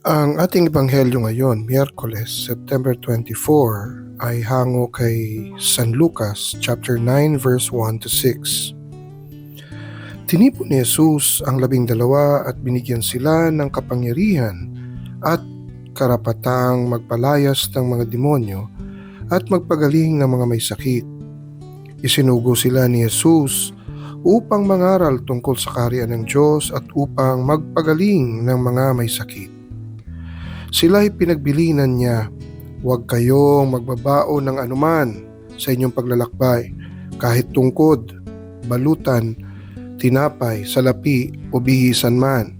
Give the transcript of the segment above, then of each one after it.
Ang ating ebanghelyo ngayon, Miyerkules, September 24, ay hango kay San Lucas, chapter 9, verse 1 to 6. Tinipon ni Jesus ang 12 at binigyan sila ng kapangyarihan at karapatang magpalayas ng mga demonyo at magpagaling ng mga may sakit. Isinugo sila ni Jesus upang mangaral tungkol sa kaharian ng Diyos at upang magpagaling ng mga may sakit. Sila'y pinagbilinan niya, huwag kayong magbabao ng anuman sa inyong paglalakbay, kahit tungkod, balutan, tinapay, salapi o bihisan man.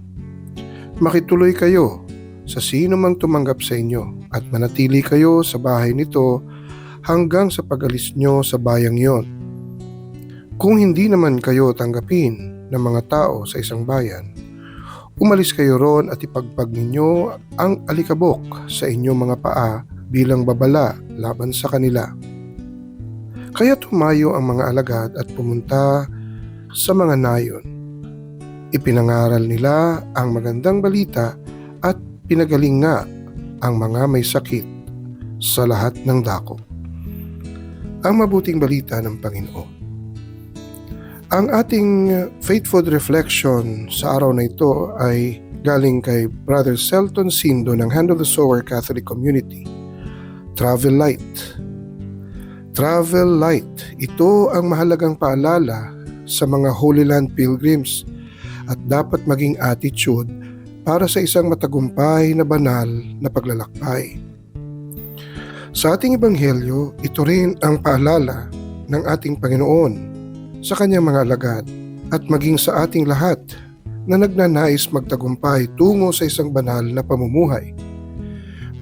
Makituloy kayo sa sino mang tumanggap sa inyo at manatili kayo sa bahay nito hanggang sa pag-alis nyo sa bayang yon. Kung hindi naman kayo tanggapin ng mga tao sa isang bayan, umalis kayo ron at ipagpag ninyo ang alikabok sa inyong mga paa bilang babala laban sa kanila. Kaya tumayo ang mga alagad at pumunta sa mga nayon. Ipinangaral nila ang magandang balita at pinagaling nga ang mga may sakit sa lahat ng dako. Ang mabuting balita ng Panginoon. Ang ating faithful reflection sa araw na ito ay galing kay Brother Selton Sindo ng Hand of the Sower Catholic Community. Travel Light. Travel Light. Ito ang mahalagang paalala sa mga Holy Land pilgrims at dapat maging attitude para sa isang matagumpay na banal na paglalakbay. Sa ating ebanghelyo, ito rin ang paalala ng ating Panginoon sa kanyang mga alagad at maging sa ating lahat na nagnanais magtagumpay tungo sa isang banal na pamumuhay.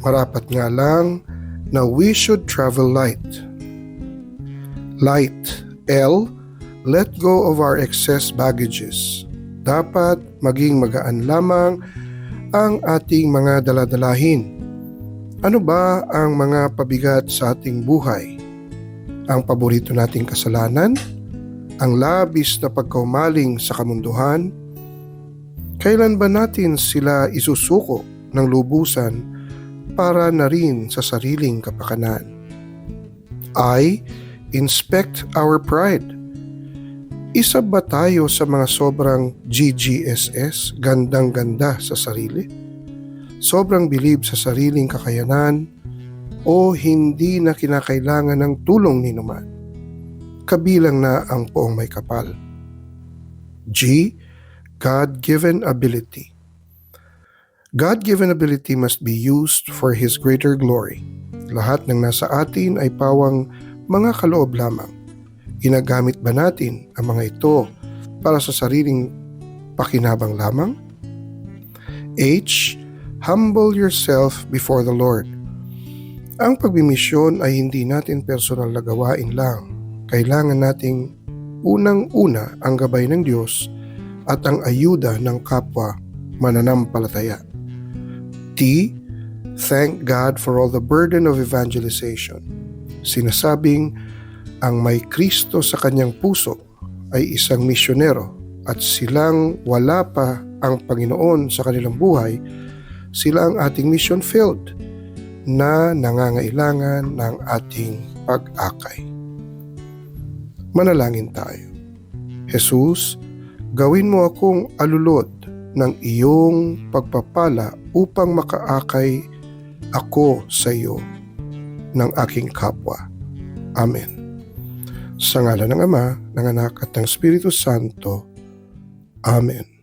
Marapat nga lang na we should travel light. Light, L, let go of our excess baggages. Dapat maging magaan lamang ang ating mga daladalahin. Ano ba ang mga pabigat sa ating buhay? Ang paborito nating kasalanan? Ang labis na pagkaumaling sa kamunduhan? Kailan ba natin sila isusuko ng lubusan para na rin sa sariling kapakanan? I, inspect our pride. Isa ba tayo sa mga sobrang GGSS, gandang-ganda sa sarili? Sobrang bilib sa sariling kakayanan o hindi na kinakailangan ng tulong ni numan? Kabilang na ang poong may kapal. G, God-given ability. God-given ability must be used for His greater glory. Lahat ng nasa atin ay pawang mga kaloob lamang. Ginagamit ba natin ang mga ito para sa sariling pakinabang lamang? H, humble yourself before the Lord. Ang pagmimisyon ay hindi natin personal na gawain lang. Kailangan nating unang-una ang gabay ng Diyos at ang ayuda ng kapwa mananampalataya. T, thank God for all the burden of evangelization. Sinasabing ang may Kristo sa kanyang puso ay isang misyonero at silang wala pa ang Panginoon sa kanilang buhay, sila ang ating mission field na nangangailangan ng ating pag-akay. Manalangin tayo. Jesus, gawin mo akong alulod ng iyong pagpapala upang makaakay ako sa iyo ng aking kapwa. Amen. Sa ngalan ng Ama, ng Anak at ng Espiritu Santo. Amen.